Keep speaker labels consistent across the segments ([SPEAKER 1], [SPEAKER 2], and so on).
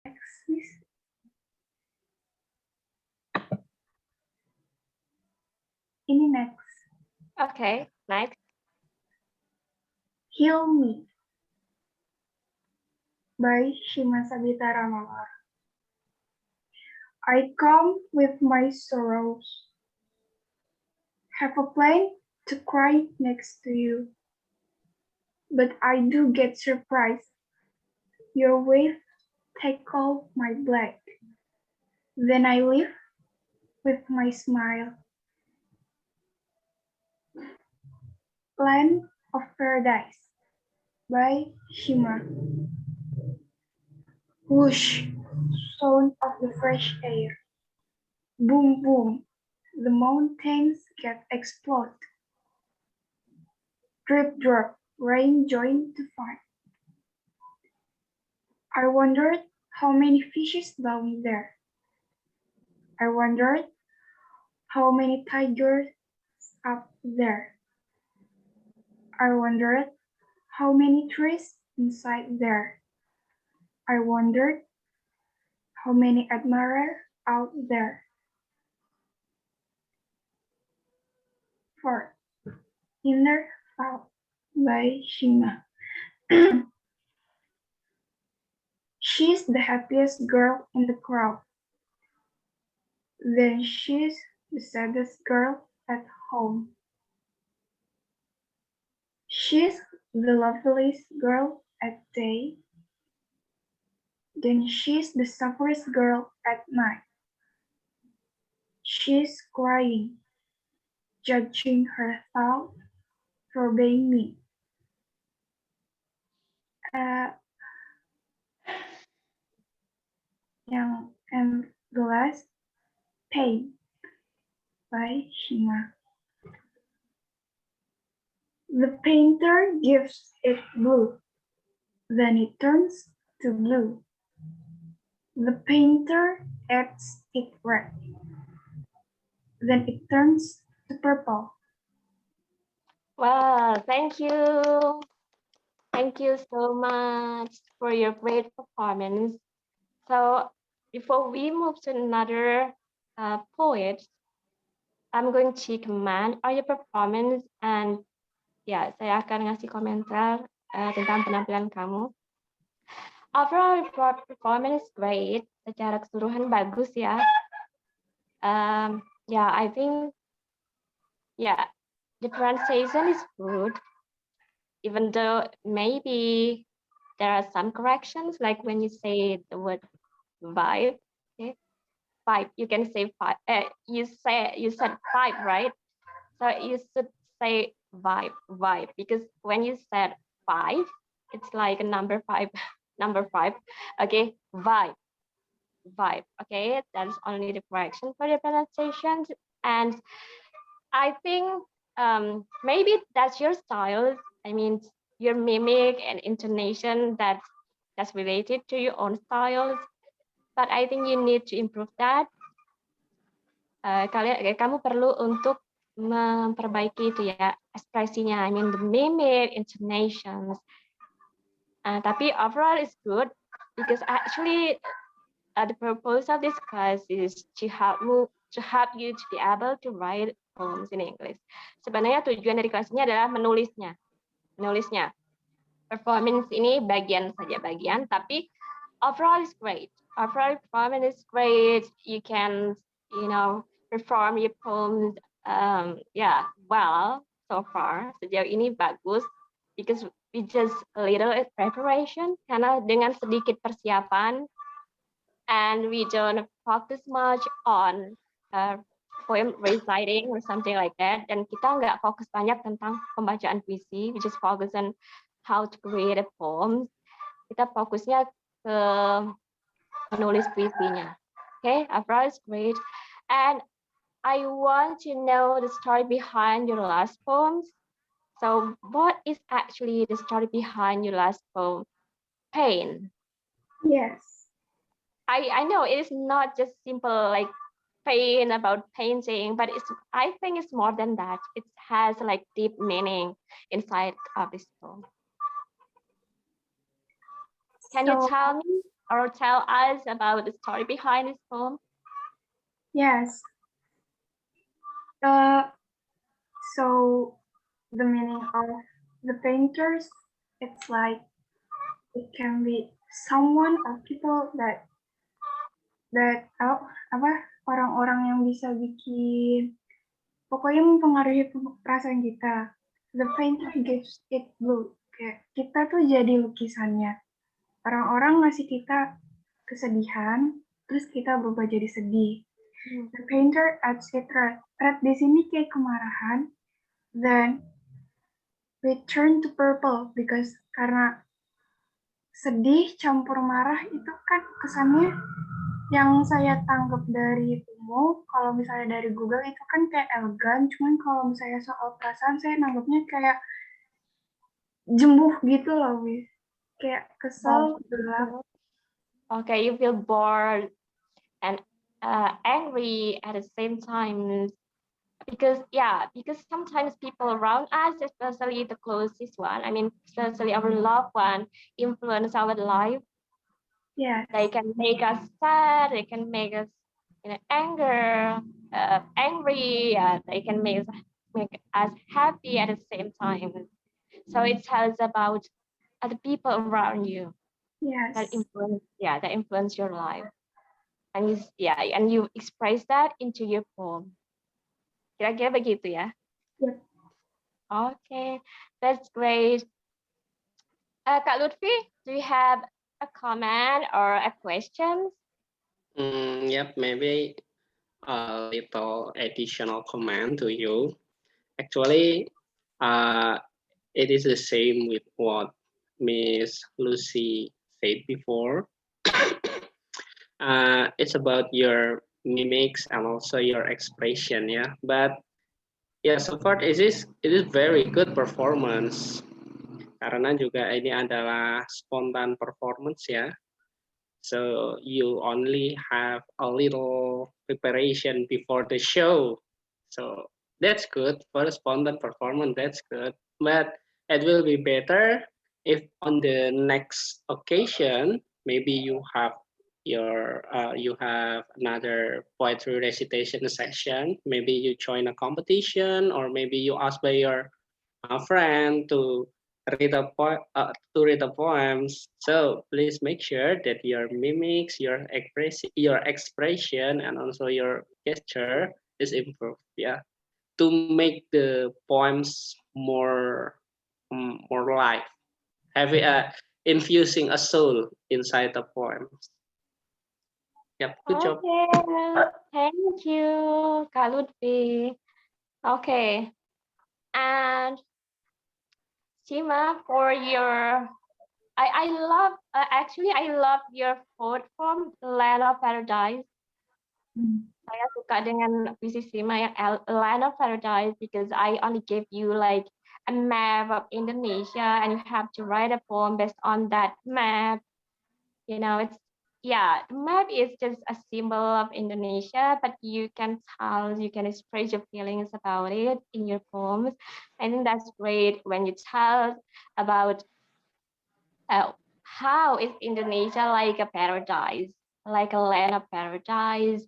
[SPEAKER 1] Next, please. Ini next.
[SPEAKER 2] Okay, next.
[SPEAKER 1] Heal Me by Shima Sabita Ramawar. I come with my sorrows. Have a plan to cry next to you. But I do get surprised. Your wave tackle my black. Then I leave with my smile. Land of Paradise by Shima. Whoosh, sound of the fresh air. Boom, boom, the mountains get explode. Drip, drop, rain joined to fight. I wondered how many fishes down there. I wondered how many tigers up there. I wondered how many trees inside there. I wondered how many admirers out there. For Inner Thought by Shima. She's the happiest girl in the crowd. Then she's the saddest girl at home. She's the loveliest girl at day. Then she's the sufferest girl at night. She's crying, judging her thought for being me. And the last, Pain by Shima. The painter gives it blue, then it turns to blue. The painter adds it red, then it turns to purple.
[SPEAKER 2] Well, thank you. Thank you so much for your great performance. So before we move to another poet, I'm going to comment on your performance and ya, saya akan ngasih komentar tentang penampilan kamu. Overall performance great, secara keseluruhan bagus ya. Yeah, I think the pronunciation is good, even though maybe there are some corrections, like when you say the word vibe. Okay, vibe. You can say vibe. You said vibe, right? So you should say vibe, because when you said 5, it's like a number 5, number 5. Okay, vibe. Okay, that's only the correction for the pronunciation, and I think maybe that's your style. I mean, your mimic and intonation that's related to your own styles. But I think you need to improve that. Kamu perlu untuk memperbaiki itu ya, ekspresinya. I mean, the mimic, intonations. Tapi overall is good because actually the purpose of this class is to help you to be able to write poems in English. Sebenarnya tujuan dari kelas ini adalah menulisnya. Performance ini bagian, tapi overall is great. Overall performance is great. You can, perform your poems, well so far. Sejauh ini bagus because we just a little preparation, karena dengan sedikit persiapan, and we don't focus much on poem reciting or something like that. Dan kita nggak fokus banyak tentang pembacaan puisi. We just focus on how to create a poem. Kita fokusnya ke menulis puisinya. Okay, overall is great. And I want to know the story behind your last poems. So what is actually the story behind your last poem, Pain?
[SPEAKER 1] Yes.
[SPEAKER 2] I know it is not just simple like pain about painting, but I think it's more than that. It has like deep meaning inside of this poem. Can you tell me? or tell us about the story behind this poem?
[SPEAKER 1] Yes. So the meaning of the painters, it's like it can be someone or people that apa orang-orang yang bisa bikin pokoknya mempengaruhi perasaan kita. The painter gives it blue. Kayak kita tuh jadi lukisannya. Orang-orang ngasih kita kesedihan, terus kita berubah jadi sedih. The painter adds it red. Red di sini kayak kemarahan. Then we turn to purple because karena sedih campur marah itu kan kesannya yang saya tangkap dari Tumo, kalau misalnya dari Google itu kan kayak elegan, cuman kalau misalnya soal perasaan saya nanggapnya kayak jembuh gitu loh, wis. Kayak kesel, gelap.
[SPEAKER 2] Okay, you feel bored and angry at the same time because sometimes people around us, especially the closest one, I mean especially our loved one, influence our life.
[SPEAKER 1] Yes.
[SPEAKER 2] They can make us sad, they can make us angry, they can make us happy at the same time. So it tells about other people around you
[SPEAKER 1] Yes.
[SPEAKER 2] that influence your life, and you express that into your poem. Kira-kira begitu ya?
[SPEAKER 1] Yep.
[SPEAKER 2] Okay, that's great. Kak Lutfi, do you have a comment or a question?
[SPEAKER 3] Yep, maybe a little additional comment to you. Actually, it is the same with what Miss Lucy said before. It's about your mimics and also your expression, yeah. But yeah, so far it is very good performance. Karena juga ini adalah spontan performance ya. So you only have a little preparation before the show. So that's good for a spontan performance. That's good. But it will be better if on the next occasion, maybe you have another poetry recitation session. Maybe you join a competition, or maybe you ask by your friend to read the poems. So please make sure that your mimics, your expression, and also your gesture is improved. Yeah, to make the poems more life, having infusing a soul inside the poems. Yep, good job.
[SPEAKER 2] Okay, thank you, Kak Lutfi. Okay, and Shima, for your, I love, actually I love your quote from Land of Paradise. Saya suka dengan puisi Shima yang Land of Paradise because I only gave you like a map of Indonesia and you have to write a poem based on that map. You know, the map is just a symbol of Indonesia, but you can express your feelings about it in your poems. I think that's great when you tell about how is Indonesia like a paradise, like a land of paradise,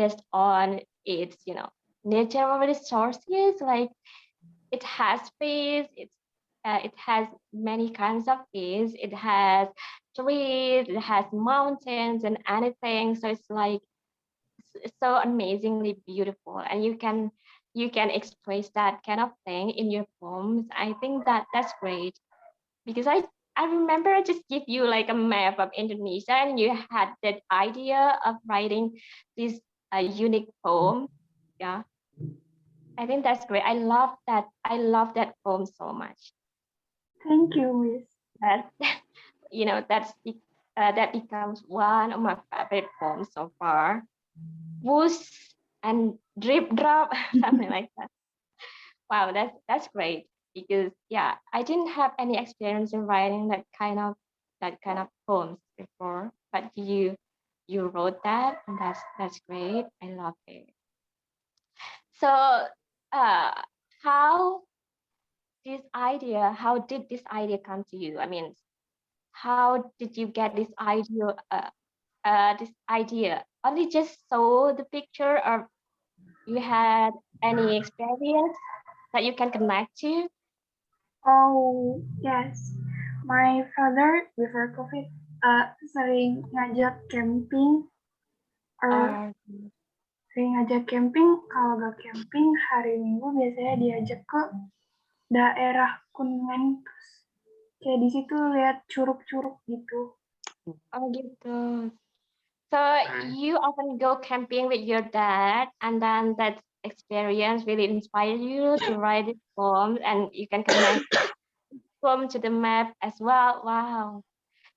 [SPEAKER 2] based on its, natural resources. Like it has fish, it has many kinds of fish. It has trees, it has mountains and anything. So it's like so amazingly beautiful, and you can express that kind of thing in your poems. I think that's great because I remember I just give you like a map of Indonesia and you had that idea of writing this unique poem. Yeah. I think that's great. I love that poem so much.
[SPEAKER 1] Thank you, Miss.
[SPEAKER 2] That that becomes one of my favorite poems so far. Whoosh and drip drop, something like that. Wow, that's great because I didn't have any experience in writing that kind of poems before, but you wrote that, and that's great. I love it. So, how did this idea come to you? I mean, how did you get this idea? Only just saw the picture, or you had any experience that you can connect to?
[SPEAKER 1] Oh, yes. My father before COVID sering ngajak camping or
[SPEAKER 2] Or
[SPEAKER 1] sering ngajak camping. Kalau gak camping hari Minggu biasanya diajak ke daerah Kuningan, terus kayak di situ lihat curug-curug gitu.
[SPEAKER 2] oh gitu. So
[SPEAKER 3] Nah,
[SPEAKER 2] you often go camping with your dad, and then that experience really inspired you to write this poem, and you can connect poem to the map as well. Wow.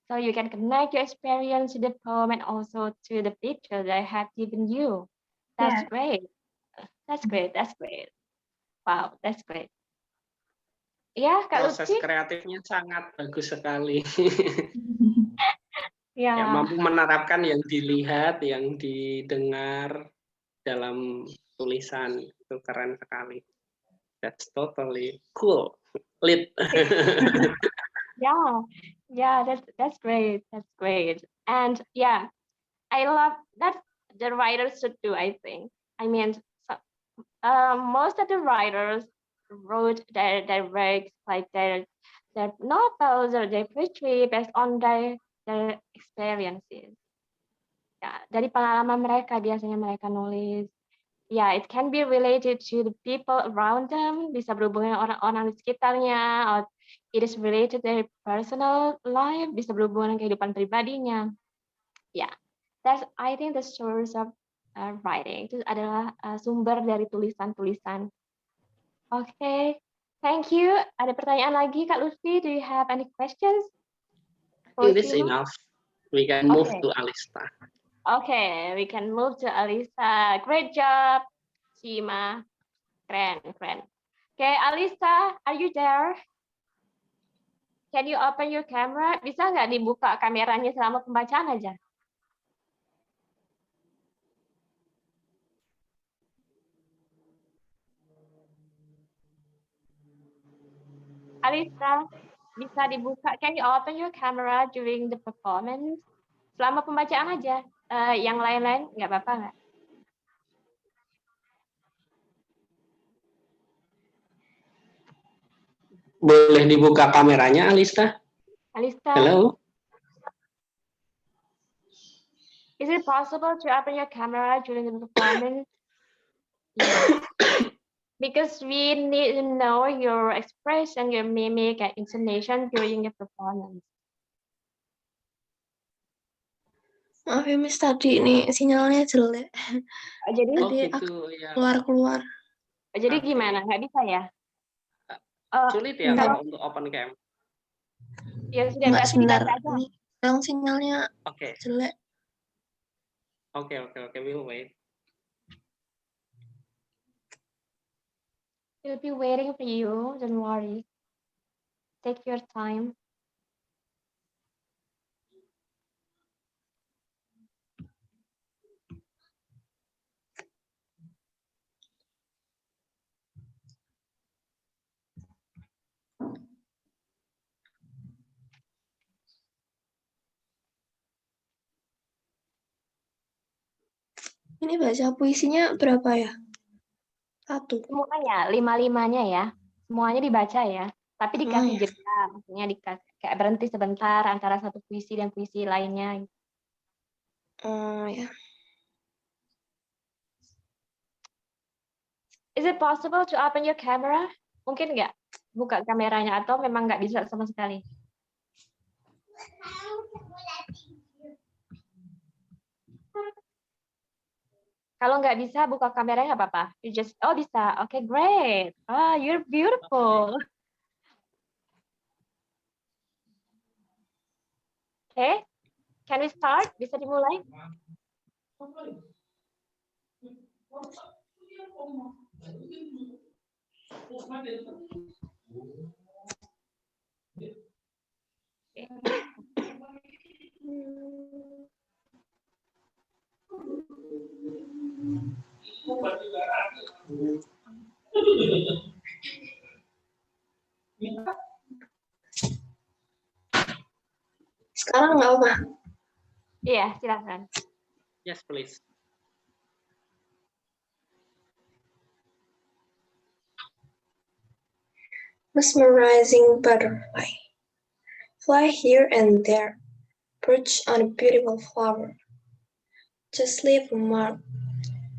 [SPEAKER 2] So you can connect your experience to the poem and also to the picture that I have given you. That's
[SPEAKER 1] Yes.
[SPEAKER 2] great. That's great. That's great. Wow, that's great. Ya, Kak
[SPEAKER 3] proses
[SPEAKER 2] Lutfi?
[SPEAKER 3] kreatifnya sangat bagus sekali.
[SPEAKER 2] Ya,
[SPEAKER 3] Ya, mampu menerapkan yang dilihat, yang didengar dalam tulisan. Itu keren sekali. That's totally cool. Lit.
[SPEAKER 2] yeah, yeah. That's great. That's great. And yeah, I love that the writers should do. I think. I mean, so, most of the writers wrote their works, like their novels or their poetry, based on their experiences. Ya, dari pengalaman mereka biasanya mereka nulis. Ya, it can be related to the people around them, bisa berhubungan dengan orang-orang di sekitarnya, or it is related to their personal life, bisa berhubungan dengan kehidupan pribadinya. Ya, that's I think the source of writing itu adalah sumber dari tulisan-tulisan. Oke, thank you. Ada pertanyaan lagi, Kak Lutfi? Do you have any questions for
[SPEAKER 3] It is
[SPEAKER 2] Sima?
[SPEAKER 3] enough. We can move
[SPEAKER 2] Okay.
[SPEAKER 3] to Alista.
[SPEAKER 2] Okay, we can move to Alisa. Great job, Sima. Keren, keren. Okay, Alisa, are you there? Can you open your camera? Bisa nggak dibuka kameranya selama pembacaan aja? Alisa, bisa dibuka. Can you open your camera during the performance? Selama pembacaan aja. Yang lain-lain nggak apa-apa nggak?
[SPEAKER 3] Boleh dibuka kameranya, Alista?
[SPEAKER 2] Alisa,
[SPEAKER 3] Hello?
[SPEAKER 2] is it possible to open your camera during the performance? Yeah. Because we need to know your expression, your mimic, and intonation during the performance.
[SPEAKER 4] Maaf ya Miss, tadi nih sinyalnya jelek.
[SPEAKER 2] Jadi,
[SPEAKER 3] Oh
[SPEAKER 4] Tadi
[SPEAKER 3] gitu, ya.
[SPEAKER 4] keluar-keluar.
[SPEAKER 2] jadi
[SPEAKER 3] Oke.
[SPEAKER 2] gimana? Nggak bisa ya?
[SPEAKER 3] Sulit ya
[SPEAKER 4] Bentar.
[SPEAKER 3] kalau untuk open cam.
[SPEAKER 2] Ya sudah,
[SPEAKER 4] Mbak,
[SPEAKER 2] berarti
[SPEAKER 4] sebentar.
[SPEAKER 2] dibaca aja.
[SPEAKER 4] Ini sekarang sinyalnya
[SPEAKER 3] Oke,
[SPEAKER 4] jelek.
[SPEAKER 3] oke, we'll wait.
[SPEAKER 2] We'll be waiting for you. Don't worry. Take your time.
[SPEAKER 4] Ini baca puisinya berapa ya? 1.
[SPEAKER 2] Semuanya, 5-5-nya ya. Semuanya dibaca ya. Tapi dikasih
[SPEAKER 4] ya.
[SPEAKER 2] jeda, maksudnya dikasih kayak berhenti sebentar antara satu puisi dan puisi lainnya.
[SPEAKER 4] Oh ya.
[SPEAKER 2] Is it possible to open your camera? Mungkin nggak buka kameranya atau memang nggak bisa sama sekali? Kalau nggak bisa buka kameranya nggak apa-apa. You just bisa. Okay, great. You're beautiful. Okay, can we start? Bisa dimulai? Ya, silakan.
[SPEAKER 3] Yes, please.
[SPEAKER 4] Mesmerizing butterfly. Fly here and there, perch on a beautiful flower. Just leave a mark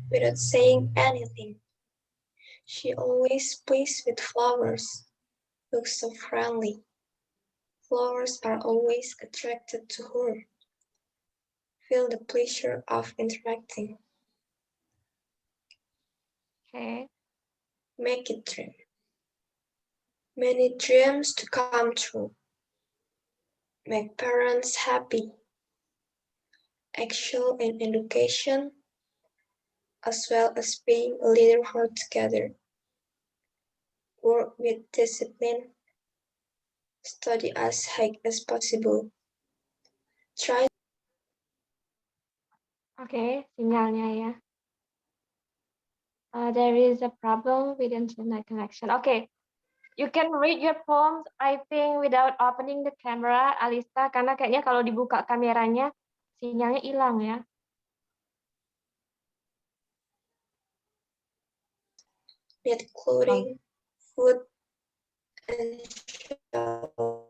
[SPEAKER 4] without saying anything. She always plays with flowers, looks so friendly. Flowers are always attracted to her. Feel the pleasure of interacting.
[SPEAKER 2] Okay.
[SPEAKER 4] Make it dream. Many dreams to come true. Make parents happy. Excel in education, as well as being a leader altogether. Work with discipline. Study as high as possible. Try.
[SPEAKER 2] Oke, sinyalnya ya. There is a problem with internet connection. Okay, you can read your poems, I think, without opening the camera, Alista, karena kayaknya kalau dibuka kameranya, sinyalnya hilang ya.
[SPEAKER 4] Need clothing, food, and shelter.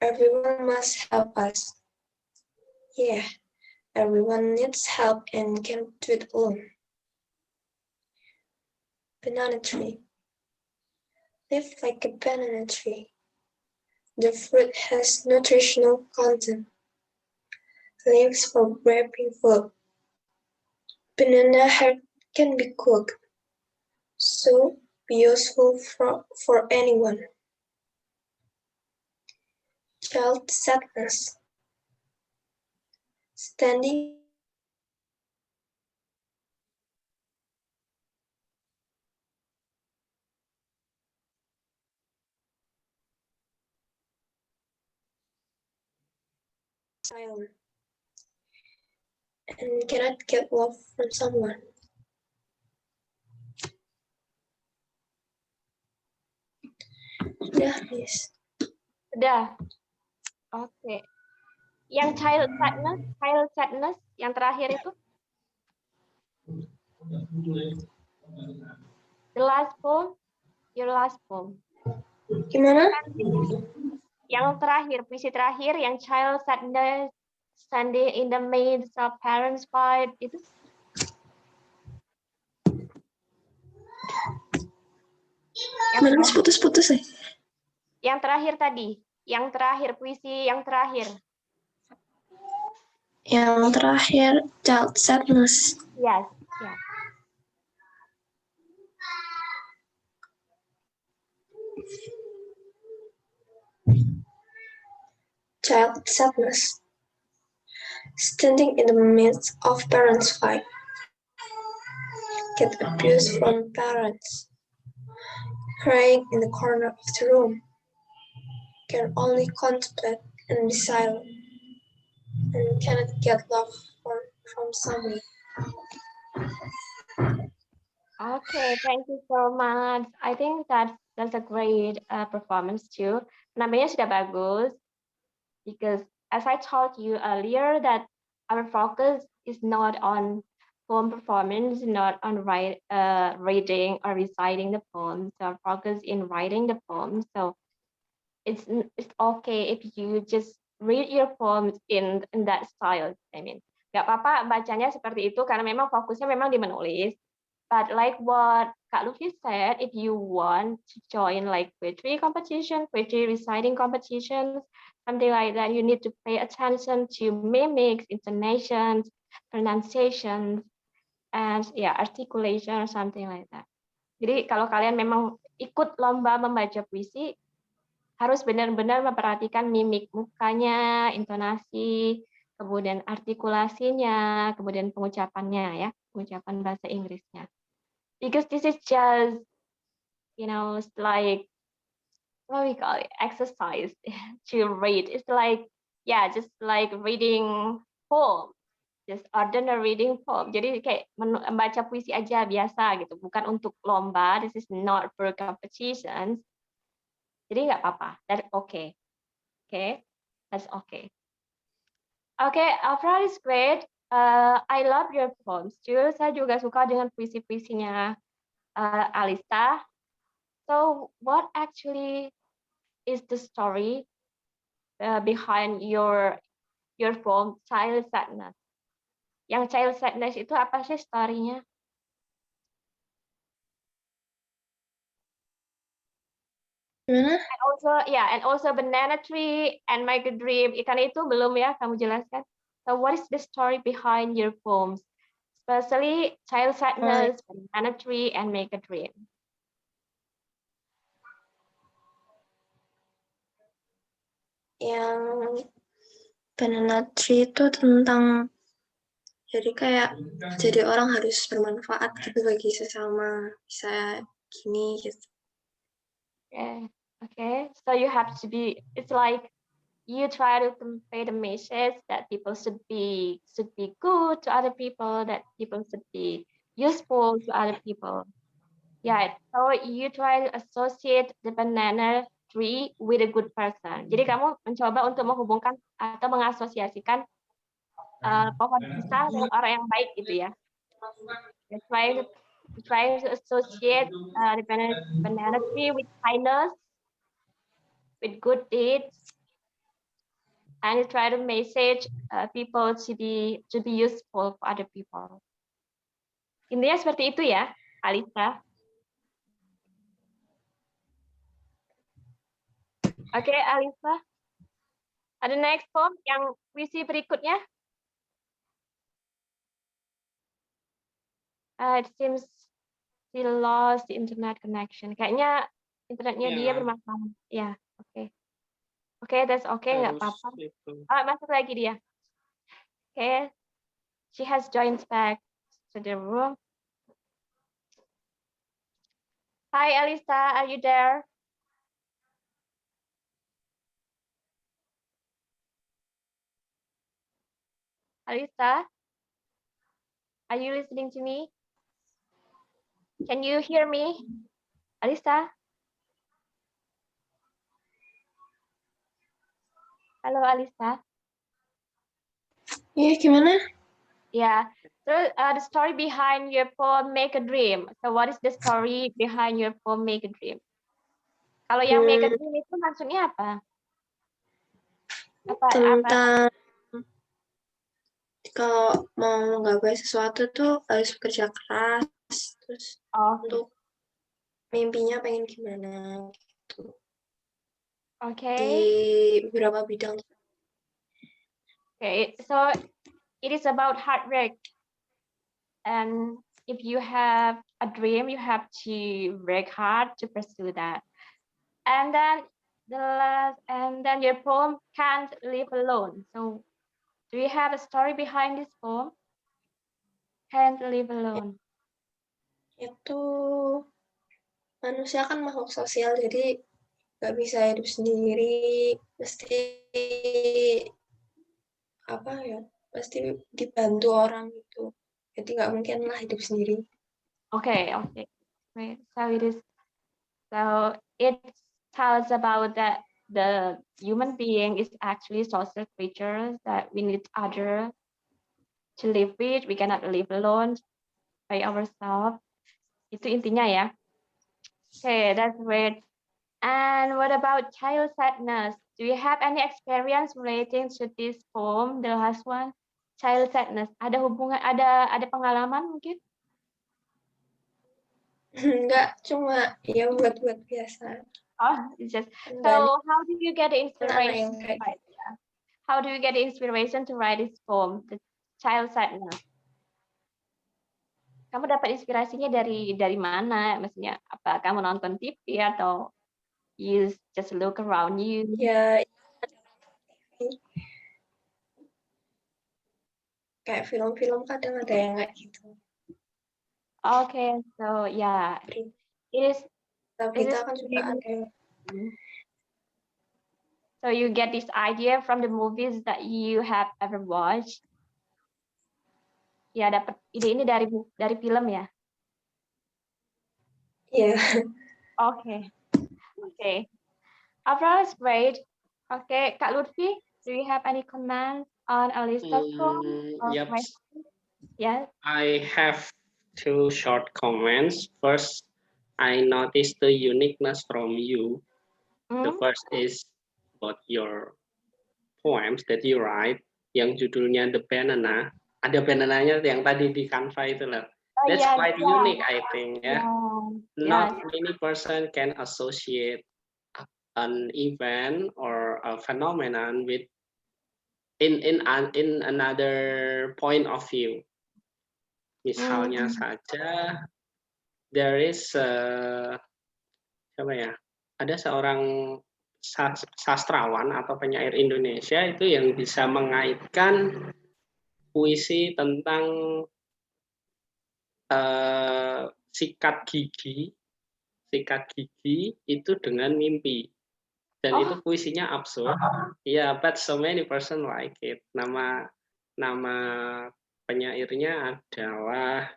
[SPEAKER 4] Everyone must help us. Yeah, everyone needs help and can't do it alone. Banana tree. Live like a banana tree. The fruit has nutritional content. Leaves for wrapping food. Banana head can be cooked, so be useful for anyone. Child sadness. Standing silent and cannot get love from someone. Udah, Miss.
[SPEAKER 2] Udah. Oke. Yang child sadness yang terakhir itu? The last poem, your last poem.
[SPEAKER 4] Gimana?
[SPEAKER 2] Yang terakhir, puisi terakhir, yang child sadness, standing in the midst of parents fight, itu?
[SPEAKER 4] Mana putus-putus ya?
[SPEAKER 2] Yang terakhir tadi, yang terakhir, puisi yang terakhir.
[SPEAKER 4] Yang terakhir, child sadness.
[SPEAKER 2] Yes, yes.
[SPEAKER 4] Child sadness. Standing in the midst of parents' fight. Get abuse from parents. Crying in the corner of the room. Can only contemplate and be silent. And cannot get love from someone.
[SPEAKER 2] Okay, thank you so much. I think that's a great performance too. Namanya sudah bagus because as I told you earlier that our focus is not on poem performance, not on reading or reciting the poem. So our focus in writing the poem. So it's okay if you just read your poems in that style. I mean, nggak apa-apa bacanya seperti itu karena memang fokusnya memang di menulis. But like what Kak Luffy said, if you want to join like poetry competition, poetry reciting competitions, something like that, you need to pay attention to mimics, intonations, pronunciations, and articulation or something like that. Jadi kalau kalian memang ikut lomba membaca puisi, harus benar-benar memperhatikan mimik mukanya, intonasi, kemudian artikulasinya, kemudian pengucapannya ya, pengucapan bahasa Inggrisnya. Because this is just, it's like, what we call it, exercise to read. It's like, just like reading poem, just ordinary reading poem. Jadi kayak membaca puisi aja biasa gitu, bukan untuk lomba. This is not for competitions. Jadi nggak apa-apa, that's okay. Okay, that's okay. Okay, Afra is great. I love your poems too. Saya juga suka dengan puisi-puisinya Alista. So, what actually is the story behind your poem Child Sadness? Yang Child Sadness itu apa sih story-nya?
[SPEAKER 4] Gimana?
[SPEAKER 2] And also Banana Tree and Make a Dream. Ikan itu belum ya kamu jelaskan. So what is the story behind your poems? Especially Child Sadness, Banana Tree, and Make a Dream.
[SPEAKER 4] Yang Banana Tree itu tentang jadi kayak jadi orang harus bermanfaat gitu bagi sesama, bisa gini gitu.
[SPEAKER 2] Okay. So you have to be. It's like you try to convey the message that people should be good to other people, that people should be useful to other people. Yeah. So you try to associate the banana tree with a good person. Jadi kamu mencoba untuk menghubungkan atau mengasosiasikan pohon pisang dengan orang yang baik gitu ya. You try to associate the banana tree with kindness, with good deeds, and you try to message people to be useful for other people. Intinya seperti itu ya, Alisa. Oke, Alisa. Ada next poem yang puisi berikutnya. It seems he lost the internet connection. Kayaknya internetnya dia bermasalah. Ya, oke. Oke, that's okay, nggak apa-apa. Masuk lagi dia. Okay, she has joined back to the room. Hi, Alisa, are you there? Alisa, are you listening to me? Can you hear me? Alisa? Halo, Alisa.
[SPEAKER 4] Iya, gimana?
[SPEAKER 2] Yeah. So the story behind your poem Make a Dream. So what is the story behind your poem Make a Dream? Kalau yang Make a Dream itu maksudnya apa?
[SPEAKER 4] Tentang kalau mau menggapai sesuatu tuh harus bekerja keras, terus untuk mimpinya pengen gimana gitu.
[SPEAKER 2] Okay.
[SPEAKER 4] Di beberapa bidang.
[SPEAKER 2] Okay, so it is about hard work. And if you have a dream, you have to work hard to pursue that. And then your poem Can't Live Alone. So do you have a story behind this poem? Can't Live Alone.
[SPEAKER 4] Itu manusia kan makhluk sosial, jadi nggak bisa hidup sendiri, mesti pasti dibantu orang gitu. Jadi nggak mungkin lah hidup sendiri.
[SPEAKER 2] Okay. Right. So it tells about that the human being is actually social creatures, that we need other to live with. We cannot live alone by ourselves. Itu intinya ya. Okay, that's great. And what about child sadness? Do you have any experience relating to this poem, the last one? Child sadness. Ada hubungan, ada pengalaman mungkin?
[SPEAKER 4] Enggak, cuma ya buat biasa.
[SPEAKER 2] Oh, it's just so. How do you get the inspiration?
[SPEAKER 4] Kayak
[SPEAKER 2] How do you get the inspiration to write this poem, the child sadness? Kamu dapat inspirasinya dari mana? Maksudnya apa? Kamu nonton TV atau you just look around you?
[SPEAKER 4] ya kayak film-film kadang ada yang kayak gitu.
[SPEAKER 2] Okay, so yeah, it is.
[SPEAKER 4] Berita kan juga ada.
[SPEAKER 2] So you get this idea from the movies that you have ever watched. Ya, dapat ide ini dari film ya?
[SPEAKER 4] Iya.
[SPEAKER 2] Okay. Overall, it's great. Okay, Kak Lutfi, do you have any comments? On Alista's.com
[SPEAKER 3] Yep,
[SPEAKER 2] question. Yes.
[SPEAKER 3] I have two short comments. First, I noticed the uniqueness from you. The
[SPEAKER 2] Hmm?
[SPEAKER 3] first is about your poems that you write, yang judulnya The Banana. Ada banananya yang tadi di Canva itu loh.
[SPEAKER 2] Oh,
[SPEAKER 3] That's
[SPEAKER 2] yes,
[SPEAKER 3] quite
[SPEAKER 2] yeah.
[SPEAKER 3] unique, I think. Yeah.
[SPEAKER 2] Yeah.
[SPEAKER 3] Not many person can associate an event or a phenomenon with in another point of view. Misalnya saja, there is siapa ya? Ada seorang sastrawan atau penyair Indonesia itu yang bisa mengaitkan puisi tentang sikat gigi itu dengan mimpi. Dan itu puisinya absurd. Yeah, but so many person like it. Nama penyairnya adalah,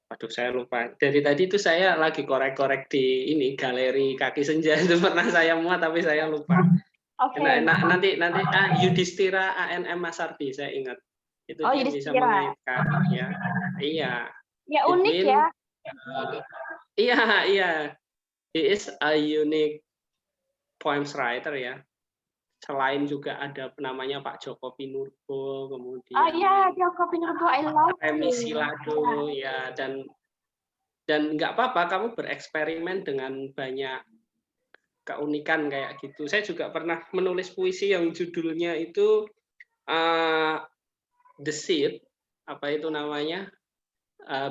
[SPEAKER 3] aduh saya lupa. Dari tadi itu saya lagi korek-korek di ini galeri kaki senja itu pernah saya muat tapi saya lupa.
[SPEAKER 2] Oke.
[SPEAKER 3] Nanti Yudhistira ANM Masardi saya ingat. Itu
[SPEAKER 2] Oh,
[SPEAKER 3] dia bisa
[SPEAKER 2] Yudhistira.
[SPEAKER 3] mengaitkan ya. Iya.
[SPEAKER 2] Ya unik ya.
[SPEAKER 3] Iya. He is a unique poems writer ya. Selain juga ada namanya Pak Joko Pinurbo, kemudian
[SPEAKER 2] Oh iya, Joko Pinurbo, I love
[SPEAKER 3] Remi
[SPEAKER 2] him.
[SPEAKER 3] Silado ya, dan nggak apa-apa kamu bereksperimen dengan banyak keunikan kayak gitu. Saya juga pernah menulis puisi yang judulnya itu The Seed, apa itu namanya,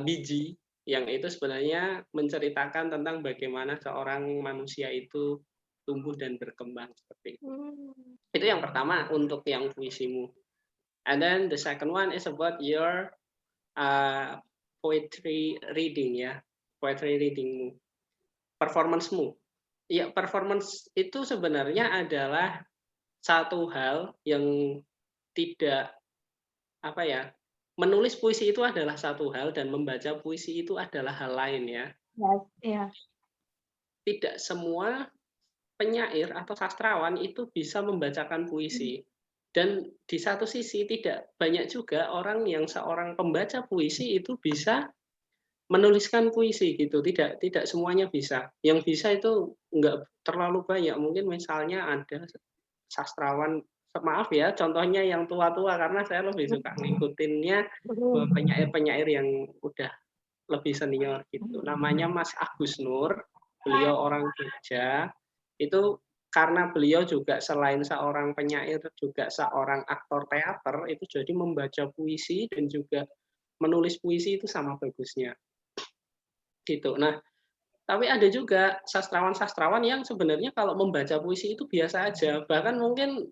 [SPEAKER 3] biji, yang itu sebenarnya menceritakan tentang bagaimana seorang manusia itu tumbuh dan berkembang seperti itu. Itu yang pertama untuk yang puisimu. And then the second one is about your poetry reading ya, poetry readingmu, performancemu. Ya, performance itu sebenarnya adalah satu hal yang tidak apa ya, menulis puisi itu adalah satu hal dan membaca puisi itu adalah hal lain ya.
[SPEAKER 2] Yes, yeah.
[SPEAKER 3] Tidak semua penyair atau sastrawan itu bisa membacakan puisi. Dan di satu sisi tidak banyak juga orang yang seorang pembaca puisi itu bisa menuliskan puisi gitu. Tidak semuanya bisa. Yang bisa itu enggak terlalu banyak. Mungkin misalnya ada sastrawan, maaf ya, contohnya yang tua-tua karena saya lebih suka ngikutinnya penyair-penyair yang udah lebih senior gitu. Namanya Mas Agus Nur, beliau orang Jogja. Itu karena beliau juga selain seorang penyair juga seorang aktor teater, itu jadi membaca puisi dan juga menulis puisi itu sama bagusnya. Gitu. Nah, tapi ada juga sastrawan-sastrawan yang sebenarnya kalau membaca puisi itu biasa aja. Bahkan mungkin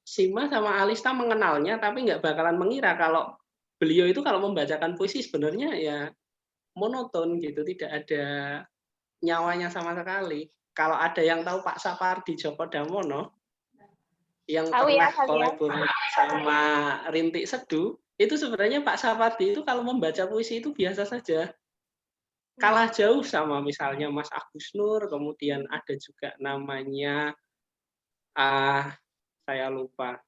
[SPEAKER 3] Sima sama Alista mengenalnya tapi nggak bakalan mengira kalau beliau itu kalau membacakan puisi sebenarnya ya monoton gitu, tidak ada nyawanya sama sekali. Kalau ada yang tahu Pak Sapardi Djoko Damono yang pernah kolaborasi sama Rintik Seduh, itu sebenarnya Pak Sapardi itu kalau membaca puisi itu biasa saja. Kalah jauh sama misalnya Mas Agus Nur, kemudian ada juga namanya saya lupa.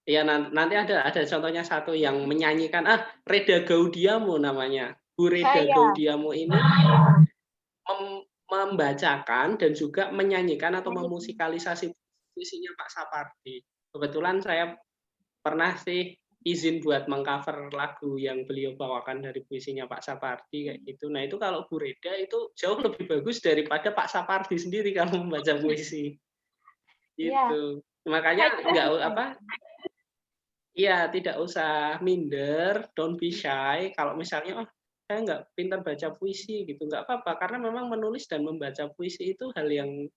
[SPEAKER 3] Ya nanti ada contohnya satu yang menyanyikan Reda Gaudiamo namanya. Bu Reda Gaudiamo ini membacakan dan juga menyanyikan atau memusikalisasi puisinya Pak Sapardi. Kebetulan saya pernah sih izin buat mengcover lagu yang beliau bawakan dari puisinya Pak Sapardi kayak gitu. Nah itu kalau Bu Reda itu jauh lebih bagus daripada Pak Sapardi sendiri kalau membaca puisi. Gitu. Makanya tidak usah minder, don't be shy. Kalau misalnya saya nggak pintar baca puisi gitu, nggak apa-apa karena memang menulis dan membaca puisi itu hal yang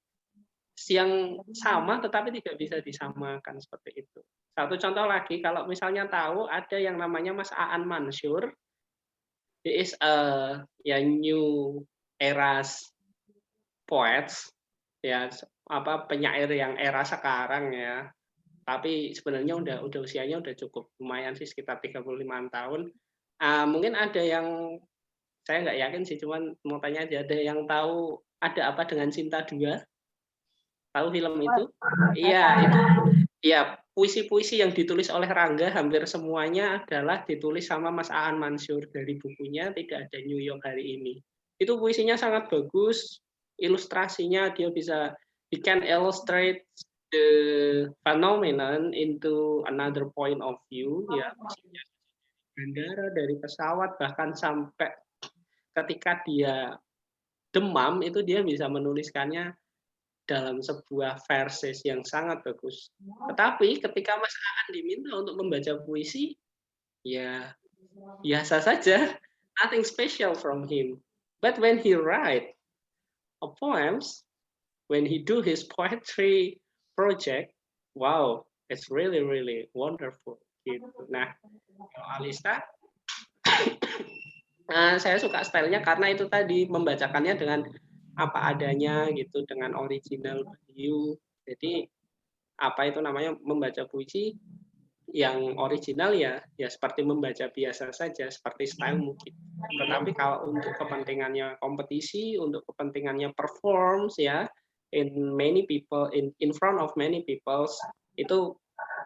[SPEAKER 3] sama tetapi tidak bisa disamakan seperti itu. Satu contoh lagi, kalau misalnya tahu ada yang namanya Mas Aan Mansur, he is a new eras poets ya, penyair yang era sekarang ya. Tapi sebenarnya udah usianya udah cukup lumayan sih, sekitar 35 tahun. Mungkin ada yang saya nggak yakin sih, cuman mau tanya aja, ada yang tahu Ada Apa Dengan Cinta 2? Tahu film itu? Iya, itu. Iya, puisi-puisi yang ditulis oleh Rangga hampir semuanya adalah ditulis sama Mas Aan Mansur dari bukunya Tidak Ada New York Hari Ini. Itu puisinya sangat bagus, ilustrasinya dia bisa, he can illustrate the phenomenon into another point of view, ya, bandara, dari pesawat, bahkan sampai ketika dia demam itu dia bisa menuliskannya dalam sebuah verses yang sangat bagus. Tetapi ketika Mas Aan diminta untuk membaca puisi, ya biasa saja, nothing special from him. But when he write a poems, when he do his poetry project, wow, it's really really wonderful. Gitu. Nah, kalau Alista, saya suka stylenya karena itu tadi membacakannya dengan apa adanya gitu, dengan original value. Jadi apa itu namanya, membaca puisi yang original ya seperti membaca biasa saja, seperti style mungkin. Tetapi kalau untuk kepentingannya kompetisi, untuk kepentingannya performs ya, in front of many people, itu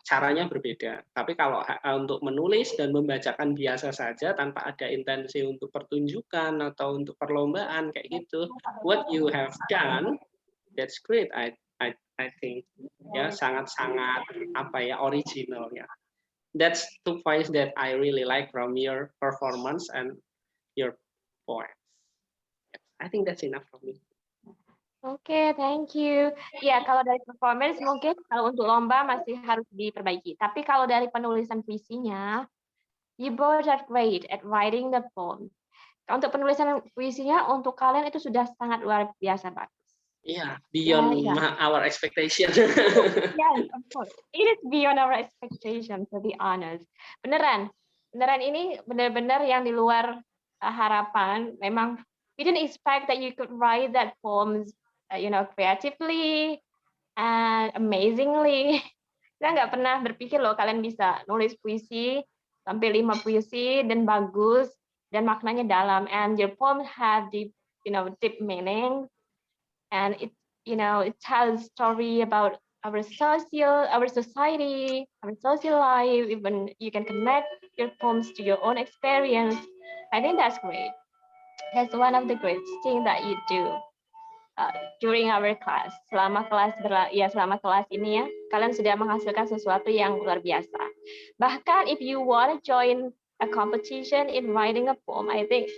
[SPEAKER 3] caranya berbeda. Tapi kalau untuk menulis dan membacakan biasa saja tanpa ada intensi untuk pertunjukan atau untuk perlombaan kayak gitu, what you have done, that's great. I think ya sangat-sangat apa ya, original ya. That's 2 points that I really like from your performance and your poems. I think that's enough for me.
[SPEAKER 2] Oke, thank you. Ya, kalau dari performance mungkin kalau untuk lomba masih harus diperbaiki. Tapi kalau dari penulisan puisinya, you both are great at writing the poem. Untuk penulisan puisinya untuk kalian itu sudah sangat luar biasa bagus.
[SPEAKER 3] Yeah, beyond our expectation.
[SPEAKER 2] Yes, of course. It is beyond our expectation, to be honest. Beneran ini benar-benar yang di luar harapan. Memang we didn't expect that you could write that poems, creatively and amazingly. Kita nggak pernah berpikir loh kalian bisa nulis puisi sampai 5 puisi dan bagus dan maknanya dalam. And your poem have deep meaning. And it tells story about our society, our social life. Even you can connect your poems to your own experience. I think that's great. That's one of the great things that you do during our class. Selama kelas ini ya, kalian sudah menghasilkan sesuatu yang luar biasa. Bahkan if you want to join a competition in writing a poem, I think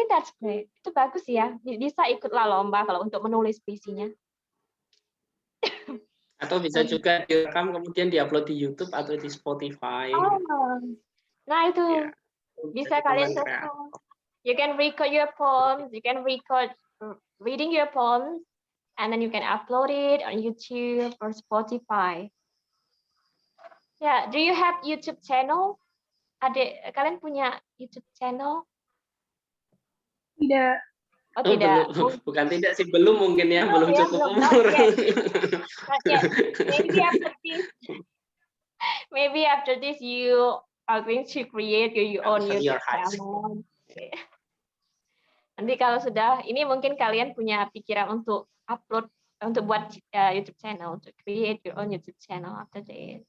[SPEAKER 2] that's great. Itu bagus ya. Bisa ikutlah lomba kalau untuk menulis puisinya.
[SPEAKER 3] Atau bisa juga direkam kemudian diupload di YouTube atau di Spotify.
[SPEAKER 2] Nah itu bisa kalian coba. You can record your poems. You can record reading your poems, and then you can upload it on YouTube or Spotify. Yeah, do you have YouTube channel? Kalian punya YouTube channel?
[SPEAKER 1] Tidak.
[SPEAKER 2] Oh, tidak.
[SPEAKER 3] Bukan tidak sih, belum mungkin ya, belum cukup umur.
[SPEAKER 2] Maybe after this you are going to create your own YouTube channel. Nanti kalau sudah ini mungkin kalian punya pikiran untuk upload, untuk buat YouTube channel, to create your own YouTube channel after this.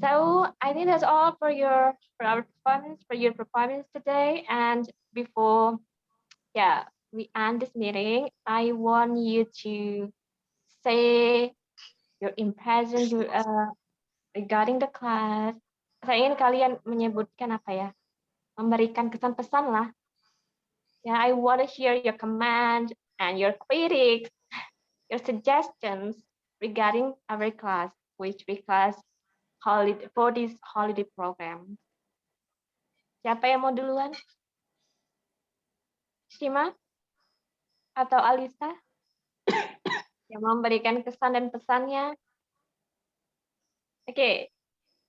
[SPEAKER 2] So I think that's all for your performance today. And before we end this meeting, I want you to say your impression regarding the class. Saya ingin kalian menyebutkan apa ya, memberikan kesan-pesan lah. Yeah, I want to hear your comment and your critics, your suggestions regarding our class, which we class for this holiday program. Siapa yang mau duluan? Shima atau Alisa yang memberikan kesan dan pesannya? Oke,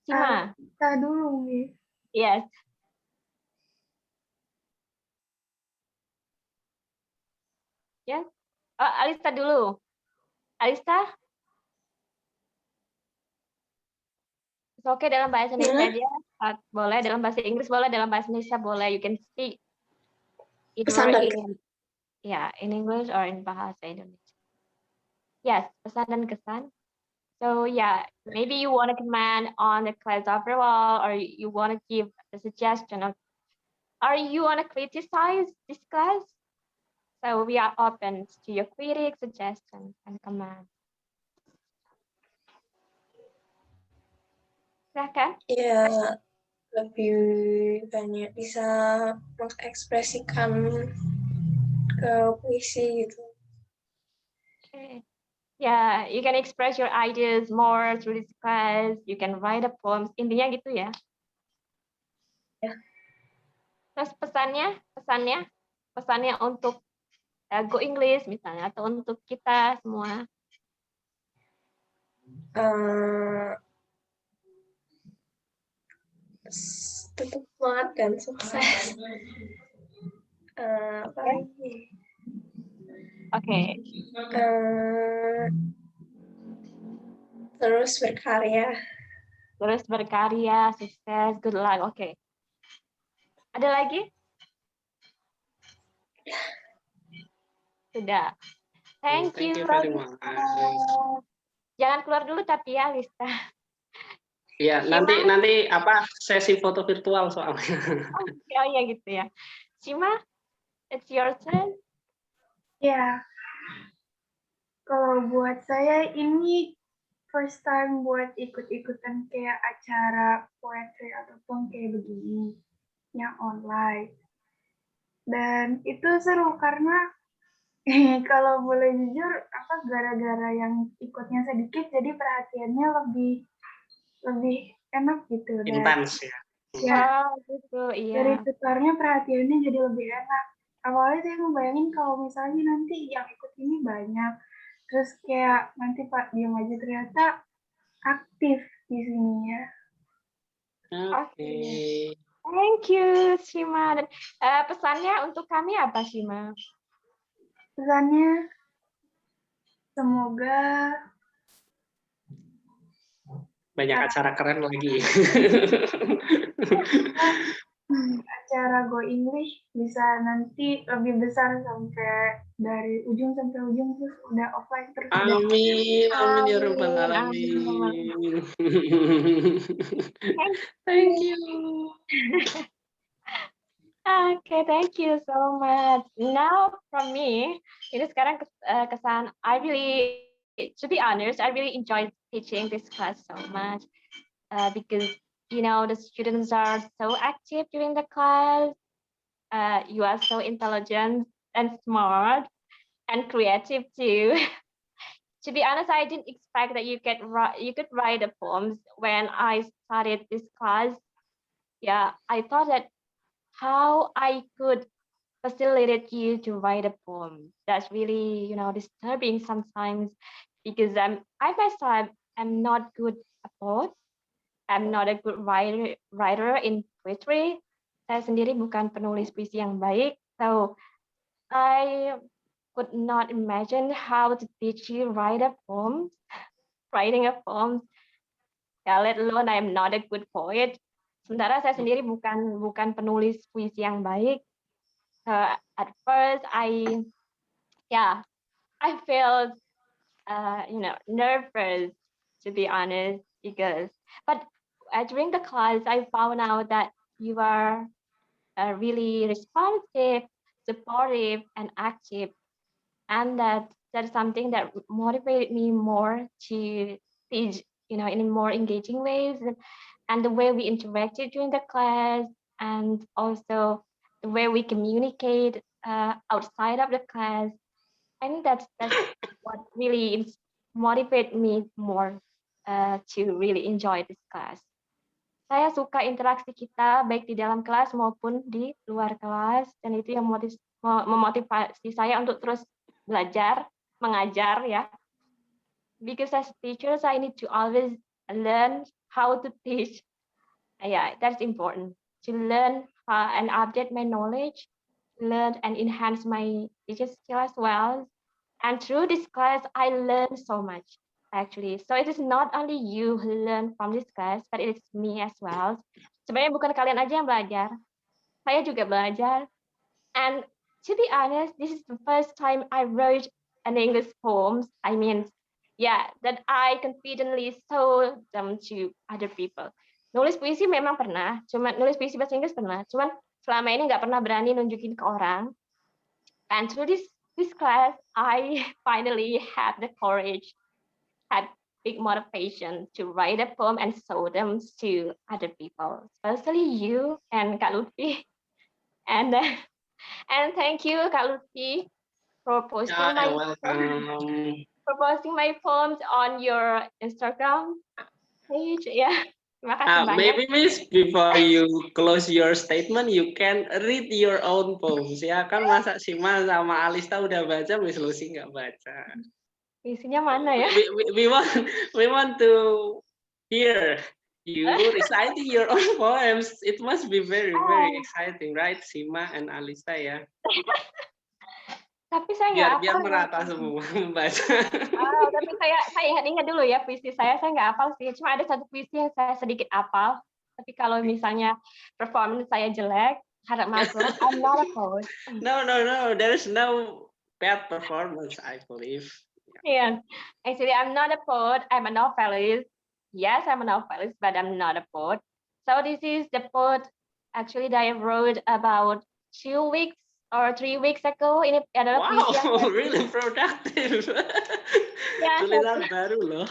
[SPEAKER 2] Shima.
[SPEAKER 1] Alisa dulu, Miss.
[SPEAKER 2] Yes. Ya, Alisa dulu. Alisa? Oke, dalam bahasa Indonesia aja. Boleh, dalam bahasa Inggris boleh, dalam bahasa Indonesia boleh. You can speak either in English or in bahasa Indonesia. Yes, pesan dan kesan. So yeah, maybe you want to comment on the class overall, or you want to give a suggestion of, or you want to criticize this class. So we are open to your critics, suggestions, and comments. Silakan.
[SPEAKER 4] Ya, lebih banyak bisa mengekspresikan ke puisi gitu.
[SPEAKER 2] Okay. Yeah, you can express your ideas more through this class. You can write a poems. Intinya gitu ya.
[SPEAKER 4] Ya.
[SPEAKER 2] Terus pesannya untuk Go English misalnya, atau untuk kita semua.
[SPEAKER 4] Tetap semangat dan sukses. Apa lagi?
[SPEAKER 2] Oke.
[SPEAKER 4] Terus berkarya.
[SPEAKER 2] Terus berkarya, sukses, good luck. Oke. Ada lagi? Sudah. Thank you.
[SPEAKER 3] very much.
[SPEAKER 2] Jangan keluar dulu tapi ya, Lista.
[SPEAKER 3] Ya, nanti apa sesi foto virtual soalnya.
[SPEAKER 2] Oh ya gitu ya. Shima, it's your turn.
[SPEAKER 1] Ya, kalau buat saya ini first time buat ikut-ikutan kayak acara poetry ataupun kayak begini yang online. Dan itu seru karena kalau boleh jujur, gara-gara yang ikutnya sedikit, jadi perhatiannya lebih enak gitu. Dan
[SPEAKER 3] Intens ya.
[SPEAKER 1] ya,
[SPEAKER 2] Gitu, iya.
[SPEAKER 1] dari tutornya perhatiannya jadi lebih enak. Awalnya saya ngebayangin kalau misalnya nanti yang ikut ini banyak, terus kayak nanti Pak diam aja, ternyata aktif di sini ya.
[SPEAKER 3] Oke.
[SPEAKER 2] Thank you, Shima. Dan pesannya untuk kami apa, Shima?
[SPEAKER 1] Pesannya semoga
[SPEAKER 3] Banyak acara keren lagi.
[SPEAKER 1] acara Go English bisa nanti lebih besar sampai dari ujung sampai ujung, terus udah offline terus.
[SPEAKER 3] Amin ya rabbal alamin. Thank you.
[SPEAKER 2] Okay, thank you so much. Now from me, ini sekarang kesan, to be honest, I really enjoyed teaching this class so much because the students are so active during the class. You are so intelligent and smart and creative too. To be honest, I didn't expect that you could write the poems when I started this class. Yeah, I thought that how I could facilitate you to write a poem. That's really, disturbing sometimes because I myself am not good at poet. I'm not a good writer in poetry. Saya sendiri bukan penulis puisi yang baik. So I could not imagine how to teach you writing a poem. Yeah, let alone I'm not a good poet. Sementara saya sendiri bukan penulis puisi yang baik. At first, I felt, nervous, to be honest, but during the class, I found out that you are really responsive, supportive, and active, and that's something that motivated me more to teach, in more engaging ways, and the way we interacted during the class, and also the way we communicate outside of the class. I think that's what really motivate me more to really enjoy this class. Saya suka interaksi kita baik di dalam kelas maupun di luar kelas, dan itu yang memotivasi saya untuk terus belajar, mengajar ya. Because as teachers, I need to always learn how to teach. Yeah, that's important. To learn and update my knowledge, learn and enhance my teaching skill as well. And through this class, I learned so much, actually. So it is not only you who learn from this class, but it is me as well. Sebenarnya bukan kalian aja yang belajar, saya juga belajar. And to be honest, this is the first time I wrote an English poem. I mean, that I confidently show them to other people. Nulis puisi memang pernah, nulis puisi bahasa Inggris pernah, cuman selama ini nggak pernah berani nunjukin ke orang. And through this class, I finally had the courage, had big motivation to write a poem and show them to other people, especially you and Kak Lutfi. And thank you, Kak Lutfi, for posting
[SPEAKER 3] Welcome.
[SPEAKER 2] my poems on your Instagram page. Yeah, terima kasih banyak.
[SPEAKER 3] Maybe Miss, before you close your statement, you can read your own poems. Ya kan masa Sima sama Alista udah baca, Miss Lucy nggak baca.
[SPEAKER 2] Isinya mana ya?
[SPEAKER 3] We want to hear you reciting your own poems. It must be very exciting, right, Sima and Alista ya?
[SPEAKER 2] Tapi saya nggak
[SPEAKER 3] Biar
[SPEAKER 2] hafal.
[SPEAKER 3] merata semua membaca.
[SPEAKER 2] Tapi saya ingat-ingat dulu ya puisi saya nggak hafal sih. Cuma ada satu puisi yang saya sedikit hafal. Tapi kalau misalnya performance saya jelek, harap maklum, I'm not a poet.
[SPEAKER 3] No. There is no bad performance, I believe.
[SPEAKER 2] Yeah, actually, I'm not a poet. I'm a novelist. Yes, I'm a novelist, but I'm not a poet. So this is the poet actually that I wrote about 2 weeks or 3 weeks ago. Ini adalah puisi yang
[SPEAKER 3] really productive.
[SPEAKER 2] Ya,
[SPEAKER 3] tulisan baru loh.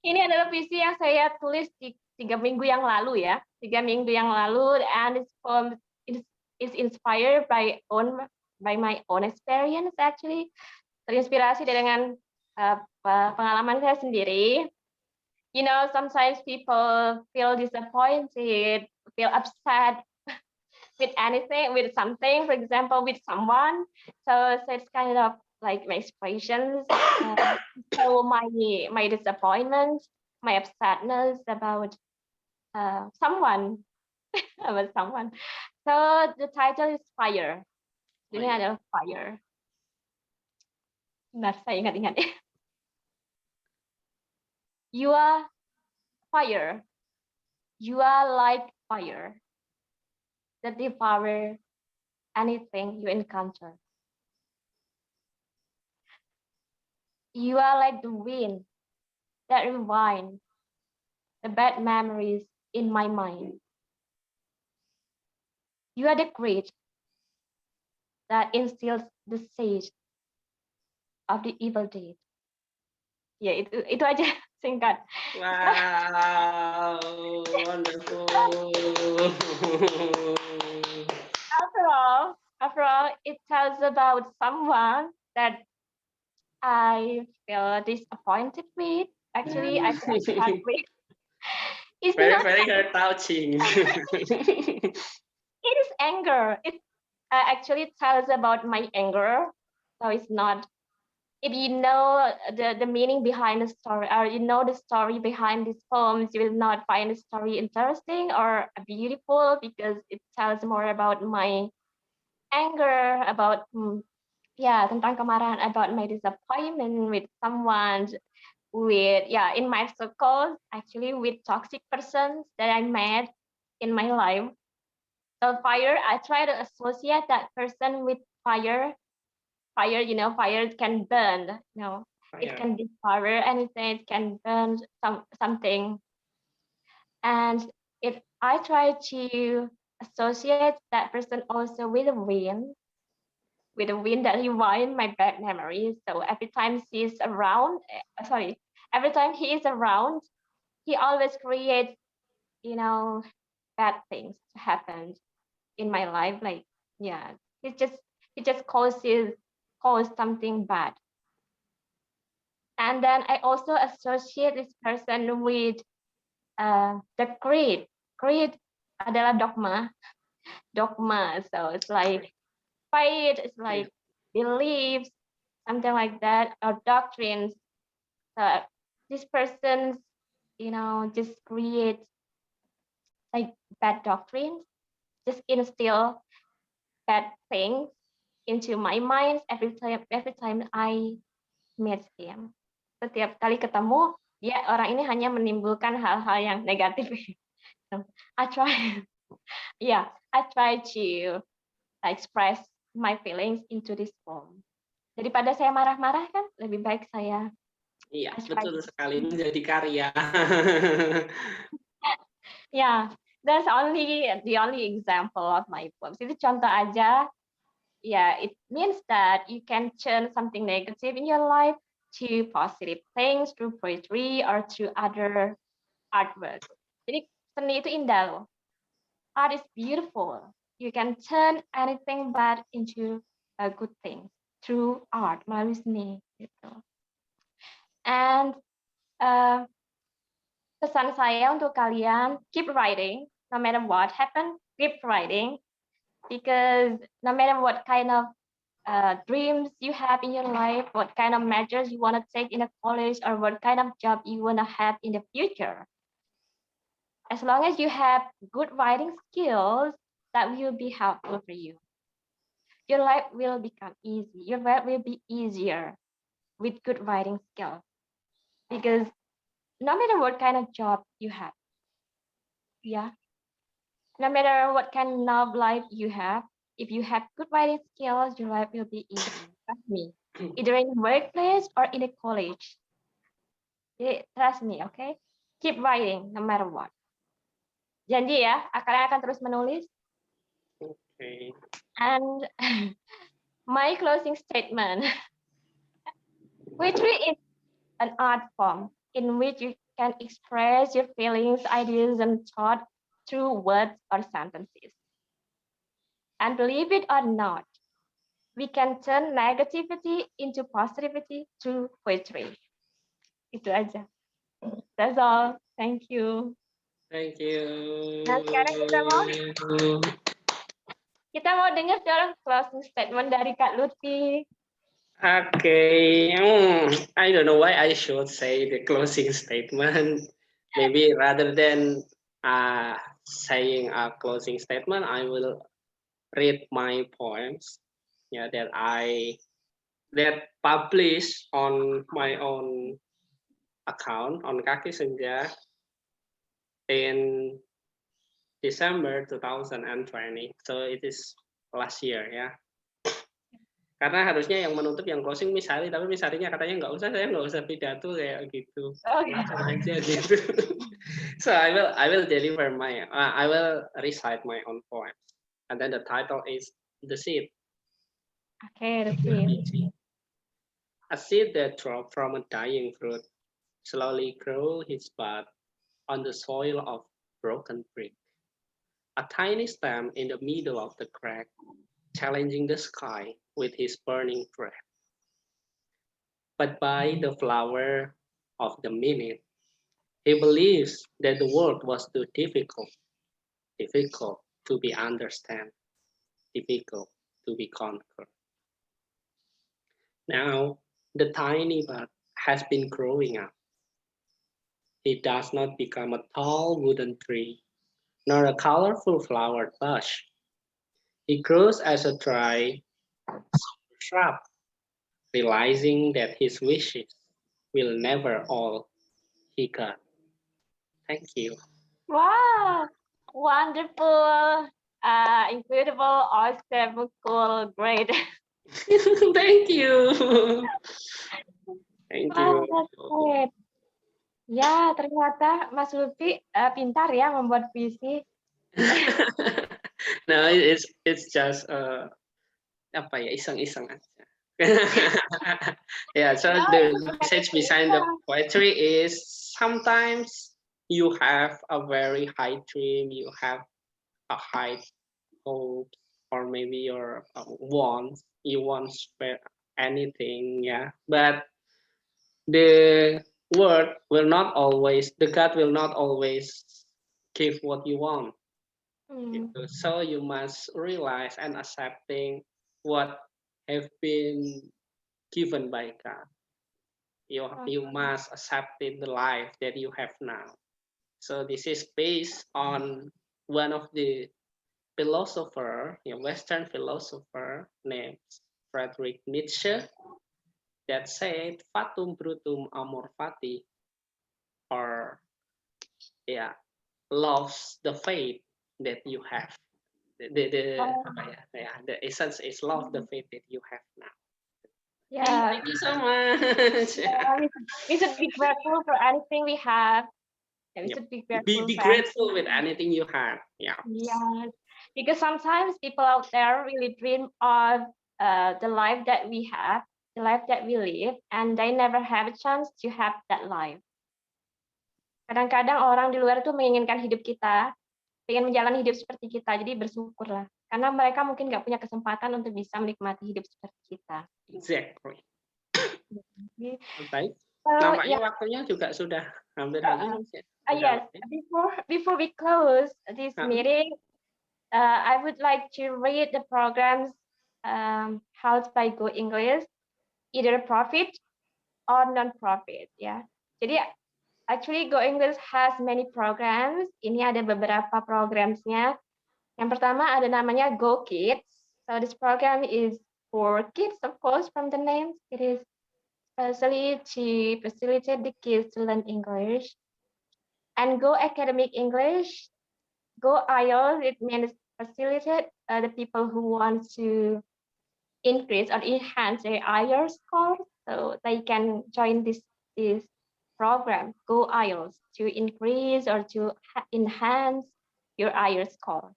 [SPEAKER 2] Ini adalah puisi yang saya tulis di 3 minggu yang lalu ya. 3 minggu yang lalu, and this poem is inspired by my own experience actually. Terinspirasi dengan pengalaman saya sendiri. You know, sometimes people feel disappointed, feel upset with anything, with something, for example, with someone. So it's kind of like my expressions, show my disappointment, my upsetness about someone, about someone. So the title is Fire. Ini adalah Fire. Bentar, saya ingat-ingat. You are fire. You are like fire that devour anything you encounter. You are like the wind that rewind the bad memories in my mind. You are the great that instills the sage of the evil deed. Ya, itu aja singkat.
[SPEAKER 3] Wow, wonderful.
[SPEAKER 2] After all, it tells about someone that I feel disappointed with. Actually, I feel upset with. It's
[SPEAKER 3] very touching.
[SPEAKER 2] It is anger. It actually tells about my anger. So it's not. If you know the meaning behind the story, or you know the story behind these poems, you will not find the story interesting or beautiful because it tells more about my anger, about tentang kemarahan, about my disappointment with someone, with in my circle, actually with toxic persons that I met in my life. So fire, I try to associate that person with fire. Fire, fire can burn, it can devour anything, it can burn something. And if I try to associate that person also with the wind that rewind my bad memories. So every time he's around, every time he is around, he always creates, bad things to happen in my life. Like, it just causes something bad. And then I also associate this person with the creed. Creed adalah dogma. So it's like faith, it's like beliefs, something like that, or doctrines. So this person, just create like bad doctrines, just instill bad things into my mind every time I meet him. Setiap kali ketemu, orang ini hanya menimbulkan hal-hal yang negatif. I try to express my feelings into this poem. Daripada saya marah-marah kan, lebih baik saya
[SPEAKER 3] Iya,
[SPEAKER 2] I try
[SPEAKER 3] betul
[SPEAKER 2] to-
[SPEAKER 3] sekali menjadi karya.
[SPEAKER 2] Yeah, that's the only example of my poems. Itu contoh aja. Yeah, it means that you can turn something negative in your life to positive things through poetry or through other artwork. Jadi seni itu indah loh. Art is beautiful. You can turn anything bad into a good thing through art, melalui seni gitu. And uh, pesan saya untuk kalian, keep writing, no matter what happen, keep writing, because no matter what kind of dreams you have in your life, what kind of measures you want to take in a college, or what kind of job you want to have in the future, as long as you have good writing skills, that will be helpful for you. Your life will become easy. Your life will be easier with good writing skills, because no matter what kind of job you have, yeah, no matter what kind of life you have, if you have good writing skills, your life will be easy. Trust me, either in the workplace or in a college. Trust me, okay? Keep writing no matter what. Janji ya, kalian akan terus menulis.
[SPEAKER 3] Okay.
[SPEAKER 2] And my closing statement. Poetry is an art form in which you can express your feelings, ideas, and thoughts through words or sentences. And believe it or not, we can turn negativity into positivity through poetry. Itu aja. That's all. Thank you.
[SPEAKER 3] Thank you.
[SPEAKER 2] Nah, sekarang kita mau dengar dong closing statement dari Kak Lutfi.
[SPEAKER 3] Okay. I don't know why I should say the closing statement. Maybe rather than saying a closing statement, I will read my poems. Yeah, that published on my own account on Kaki Senja in December 2020. So it is last year ya. Karena harusnya yang menutup yang closing Misari, tapi Misarinya katanya nggak usah, saya nggak usah pidato kayak gitu. Langsung aja gitu. So I will deliver I will recite my own poem. And then the title is The Seed.
[SPEAKER 2] Okay, the seed.
[SPEAKER 3] A seed that dropped from a dying fruit slowly grew his bud on the soil of broken brick. A tiny stem in the middle of the crack, challenging the sky with his burning breath. But by the flower of the minute, he believes that the world was too difficult, difficult to be understood, difficult to be conquered. Now, the tiny bud has been growing up. He does not become a tall wooden tree, nor a colorful flowered bush. He grows as a dry shrub, realizing that his wishes will never all he got. Thank you.
[SPEAKER 2] Wow, wonderful, incredible, awesome, cool, great.
[SPEAKER 3] Thank you. Thank
[SPEAKER 2] Wow,
[SPEAKER 3] you.
[SPEAKER 2] that's great. Ya, ternyata Mas Lutfi pintar ya membuat puisi.
[SPEAKER 3] No, it's just apa ya, iseng-iseng aja. Yeah, so
[SPEAKER 2] No,
[SPEAKER 3] the
[SPEAKER 2] itu bukan
[SPEAKER 3] message behind the
[SPEAKER 2] iseng.
[SPEAKER 3] poetry is sometimes you have a very high dream, you have a high hope, or maybe your wants, you want anything, yeah. But the word will not always, the God will not always give what you want. Gitu. So you must realize and accepting what have been given by God. You must accept the life that you have now. So this is based on one of the philosopher, Western philosopher named Friedrich Nietzsche, that said fatum brutum amor fati, or yeah, loves the faith that you have. The essence is love the faith that you have now.
[SPEAKER 2] Yeah,
[SPEAKER 3] Thank you so much.
[SPEAKER 2] we should be grateful for anything we have. Yeah, we
[SPEAKER 3] Yep.
[SPEAKER 2] should be
[SPEAKER 3] Be
[SPEAKER 2] grateful for
[SPEAKER 3] grateful with
[SPEAKER 2] anything.
[SPEAKER 3] anything you have. Yeah.
[SPEAKER 2] Yes, because sometimes people out there really dream of the life that we have, the life that we live, and they never have a chance to have that life. Kadang-kadang orang di luar tuh menginginkan hidup kita, pengen menjalani hidup seperti kita, jadi bersyukurlah. Karena mereka mungkin nggak punya kesempatan untuk bisa menikmati hidup seperti kita.
[SPEAKER 3] Exactly. Baik.
[SPEAKER 2] So,
[SPEAKER 3] Nampaknya
[SPEAKER 2] yeah,
[SPEAKER 3] waktunya juga sudah hampir habis. Ya.
[SPEAKER 2] yes, before we close this
[SPEAKER 3] Nah,
[SPEAKER 2] meeting, I would like to read the programs held by Go English, either profit or non-profit. Ya, jadi actually Go English has many programs. Ini ada beberapa programsnya. Yang pertama ada namanya Go Kids. So this program is for kids, of course, from the name. It is especially to facilitate the kids to learn English. And Go Academic English, Go IELTS, it means facilitate the people who want to increase or enhance their IELTS score, so they can join this program, Go IELTS, to increase or to enhance your IELTS score.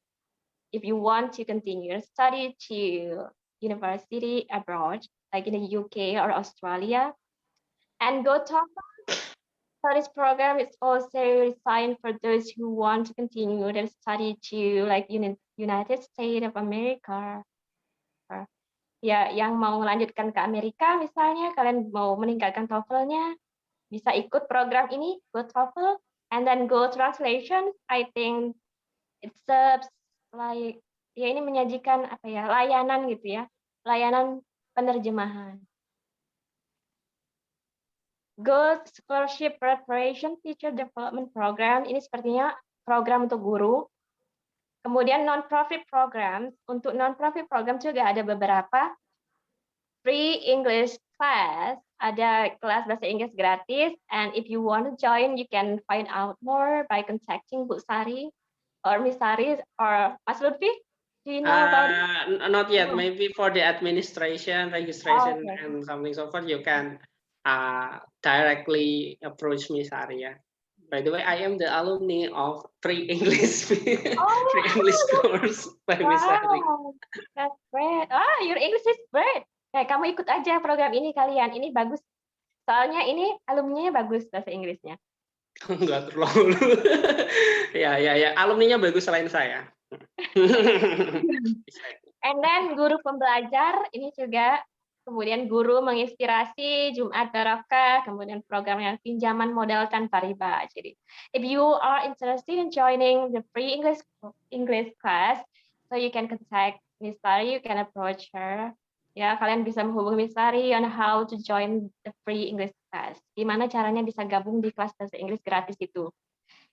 [SPEAKER 2] If you want to continue your study to university abroad, like in the UK or Australia, and Go TOEFL. So this program is also designed for those who want to continue their study to like United States of America. Ya, yang mau melanjutkan ke Amerika misalnya, kalian mau meningkatkan TOEFL-nya, bisa ikut program ini, Go TOEFL, and then Go Translation. I think it serves like, ya ini menyajikan apa ya, layanan gitu ya, layanan penerjemahan. Go Scholarship Preparation Teacher Development Program, ini sepertinya program untuk guru. Kemudian non-profit program, untuk non-profit program juga ada beberapa. Free English class, ada kelas bahasa Inggris gratis, and if you want to join, you can find out more by contacting Bu Sari or Miss Sari or Mas Lutfi. Do you know about it?
[SPEAKER 3] Not yet. Maybe for the administration, registration,
[SPEAKER 2] Okay.
[SPEAKER 3] and something so forth, you can directly approach me, Saria. By the way, I am the alumni of Free English Free English course by Miss Sari.
[SPEAKER 2] Wow, that's great. Your English is great. Nah, kamu ikut aja program ini kalian. Ini bagus. Soalnya ini alumninya bagus bahasa Inggrisnya.
[SPEAKER 3] Enggak terlalu. ya. Alumninya bagus selain saya.
[SPEAKER 2] And then guru pembelajar ini juga, kemudian guru menginspirasi, Jumat Barokah, kemudian program yang pinjaman modal tanpa riba. Jadi, if you are interested in joining the free English class, so you can contact Miss Sari, you can approach her. Ya, kalian bisa menghubungi Miss Sari on how to join the free English class. Gimana caranya bisa gabung di kelas bahasa Inggris gratis itu?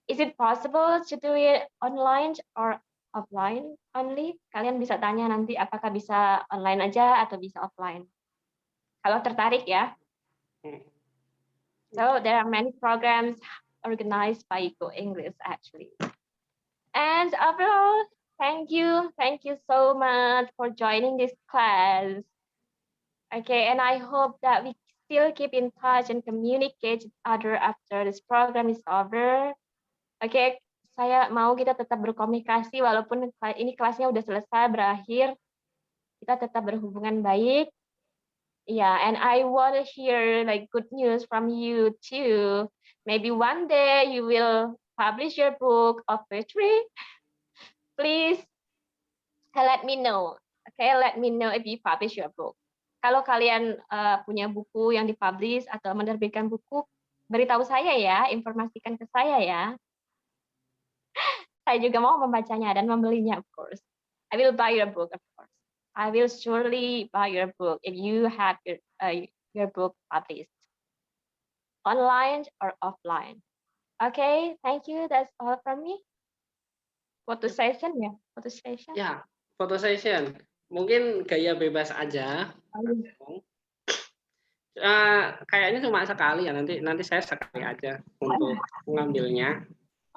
[SPEAKER 2] Is it possible to do it online or offline only? Kalian bisa tanya nanti apakah bisa online aja atau bisa offline. Kalau tertarik ya. So there are many programs organized by Go English actually. And overall, thank you so much for joining this class. Okay, and I hope that we still keep in touch and communicate with each other after this program is over. Okay, saya mau kita tetap berkomunikasi walaupun ini kelasnya udah selesai berakhir, kita tetap berhubungan baik. Yeah, and I want to hear like good news from you too. Maybe one day you will publish your book of poetry. Please let me know. Okay, let me know if you publish your book. Kalau kalian punya buku yang dipublish atau menerbitkan buku, beritahu saya ya, informasikan ke saya ya. Saya juga mau membacanya dan membelinya, of course. I will buy your book, of course. I will surely buy your book if you have your book published, online or offline. Okay, thank you. That's all from me. Photo session ya, photo session.
[SPEAKER 3] Ya, photo session. Mungkin gaya bebas aja. Kayaknya cuma sekali ya. Nanti saya sekali aja untuk mengambilnya.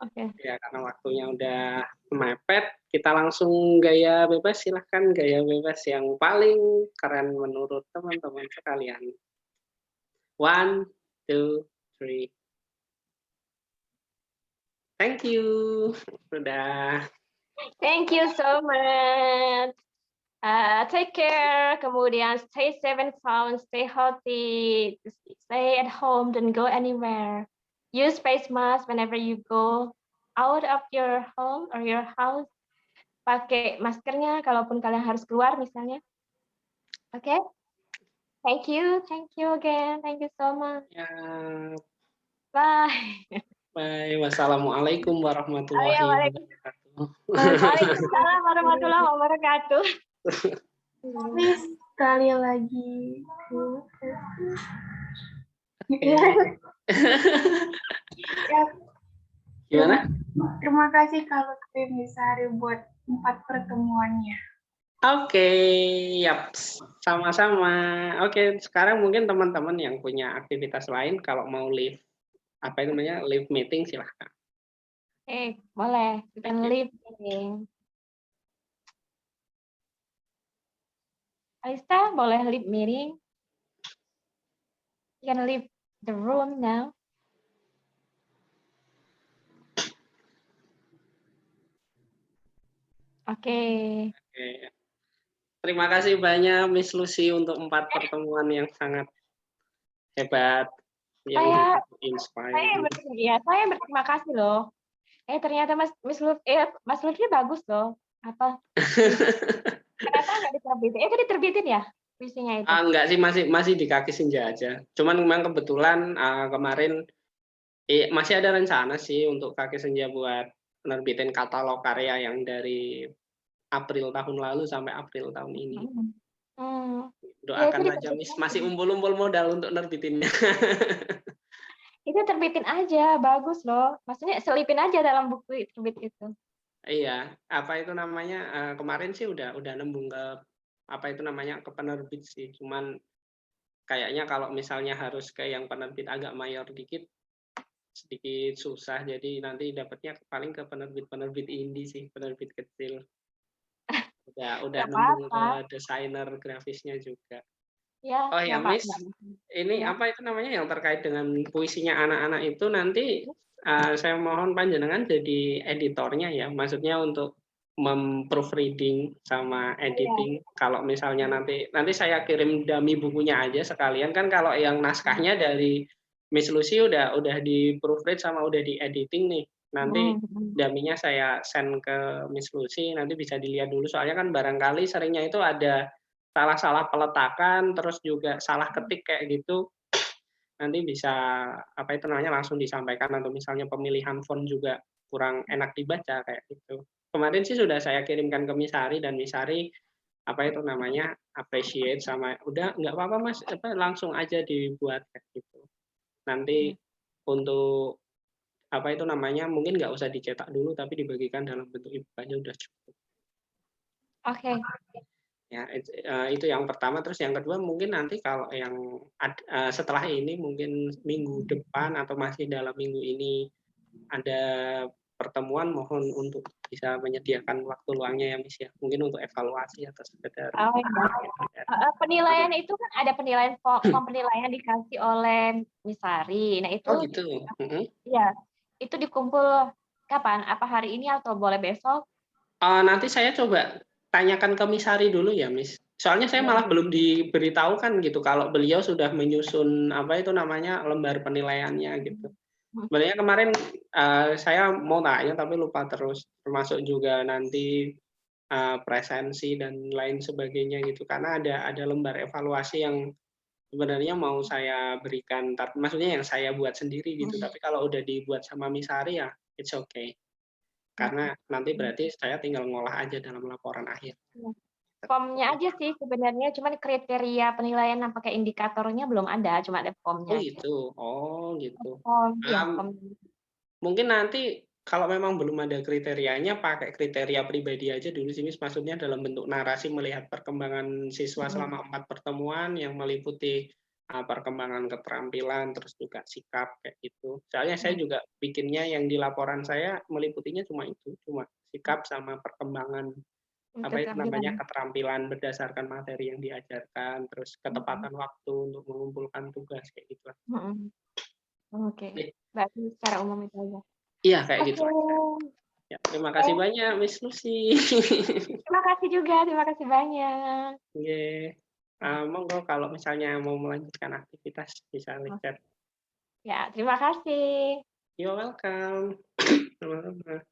[SPEAKER 2] Oke.
[SPEAKER 3] Ya, karena waktunya udah mepet, kita langsung gaya bebas, silahkan gaya bebas yang paling keren menurut teman-teman sekalian. 1, 2, 3. Thank you. Sudah.
[SPEAKER 2] Thank you so much. Take care. Kemudian stay safe and sound, stay healthy, stay at home, don't go anywhere. Use face mask whenever you go out of your home or your house. Pakai maskernya kalaupun kalian harus keluar misalnya. Oke? Thank you again. Thank you so much.
[SPEAKER 3] Ya,
[SPEAKER 2] Bye.
[SPEAKER 3] bye. Wassalamualaikum warahmatullahi wabarakatuh.
[SPEAKER 2] Waalaikumsalam warahmatullahi wabarakatuh.
[SPEAKER 1] Miss, sekali lagi. Ya,
[SPEAKER 3] Gimana?
[SPEAKER 1] terima kasih kalau tim Misari buat 4 pertemuannya.
[SPEAKER 3] Oke, yap, sama-sama. Oke, sekarang mungkin teman-teman yang punya aktivitas lain kalau mau leave leave meeting silahkan.
[SPEAKER 2] Boleh. You can leave meeting. Alista, boleh leave meeting? You can leave the room now. Oke.
[SPEAKER 3] Oke. Terima kasih banyak Miss Lucy untuk 4 pertemuan yang sangat hebat, yang inspiring.
[SPEAKER 2] Saya berterima kasih loh. Ternyata Mas Lutfi bagus loh. Apa? Kenapa nggak diterbitin? Itu diterbitin ya puisinya itu?
[SPEAKER 3] Enggak sih, masih di kaki senja aja. Cuman memang kebetulan kemarin masih ada rencana sih untuk kaki senja buat nerbitin katalog karya yang dari April tahun lalu sampai April tahun ini. Doakan aja, Miss. Masih umpul-umpul modal untuk nerbitinnya.
[SPEAKER 2] Itu terbitin aja, bagus loh. Maksudnya selipin aja dalam buku terbit itu.
[SPEAKER 3] Iya, apa itu namanya? Kemarin sih udah nembung ke ke penerbit sih. Cuman kayaknya kalau misalnya harus ke yang penerbit agak mayor dikit, sedikit susah. Jadi nanti dapatnya paling ke penerbit indie sih, penerbit kecil. Udah nembung ke desainer grafisnya juga.
[SPEAKER 2] Ya,
[SPEAKER 3] oh ya, Miss, ini apa itu namanya yang terkait dengan puisinya anak-anak itu nanti saya mohon panjenengan jadi editornya ya, maksudnya untuk proofreading sama editing. Kalau misalnya nanti saya kirim dummy bukunya aja sekalian, kan kalau yang naskahnya dari Miss Lucy udah di proofread sama udah di editing nih. Nanti dummy-nya saya send ke Miss Lucy, nanti bisa dilihat dulu. Soalnya kan barangkali seringnya itu ada salah peletakan, terus juga salah ketik kayak gitu. Nanti bisa langsung disampaikan, atau misalnya pemilihan font juga kurang enak dibaca kayak gitu. Kemarin sih sudah saya kirimkan ke Misari, dan Misari appreciate sama udah nggak apa-apa Mas, langsung aja dibuat kayak gitu. Nanti untuk mungkin nggak usah dicetak dulu, tapi dibagikan dalam bentuk e-book aja udah cukup.
[SPEAKER 2] Oke.
[SPEAKER 3] Ya, itu yang pertama. Terus yang kedua mungkin nanti kalau yang setelah ini mungkin minggu depan atau masih dalam minggu ini ada pertemuan, mohon untuk bisa menyediakan waktu luangnya ya Miss ya, mungkin untuk evaluasi atau sekedar
[SPEAKER 2] penilaian itu kan ada penilaian form penilaian dikasih oleh Misari. Nah itu
[SPEAKER 3] gitu.
[SPEAKER 2] Ya, itu dikumpul kapan? Apa hari ini atau boleh besok?
[SPEAKER 3] Nanti saya coba tanyakan ke Misari dulu ya, Miss. Soalnya saya malah belum diberitahukan gitu kalau beliau sudah menyusun lembar penilaiannya gitu. Sebenarnya kemarin saya mau tanya tapi lupa terus, termasuk juga nanti presensi dan lain sebagainya gitu, karena ada lembar evaluasi yang sebenarnya mau saya berikan, maksudnya yang saya buat sendiri gitu. Tapi kalau udah dibuat sama Misari ya it's okay. Karena nanti berarti saya tinggal ngolah aja dalam laporan akhir.
[SPEAKER 2] Formnya aja sih sebenarnya, cuman kriteria penilaian yang pakai indikatornya belum ada, cuma ada formnya.
[SPEAKER 3] Oh gitu.
[SPEAKER 2] Ya,
[SPEAKER 3] mungkin nanti kalau memang belum ada kriterianya, pakai kriteria pribadi aja dulu sih, maksudnya dalam bentuk narasi melihat perkembangan siswa selama 4 pertemuan yang meliputi perkembangan keterampilan, terus juga sikap kayak gitu. Soalnya saya juga bikinnya yang di laporan saya meliputinya cuma itu, cuma sikap sama perkembangan apa itu namanya keterampilan berdasarkan materi yang diajarkan, terus ketepatan waktu untuk mengumpulkan tugas kayak gitu.
[SPEAKER 2] Oke, berarti secara umum itu aja.
[SPEAKER 3] Iya kayak
[SPEAKER 2] Oke.
[SPEAKER 3] gitu. Ya, terima kasih banyak Miss Lucy.
[SPEAKER 2] Terima kasih juga, terima kasih banyak.
[SPEAKER 3] Oke. Monggo kalau misalnya mau melanjutkan aktivitas bisa lihat.
[SPEAKER 2] Ya, terima kasih.
[SPEAKER 3] You're welcome. Sama-sama.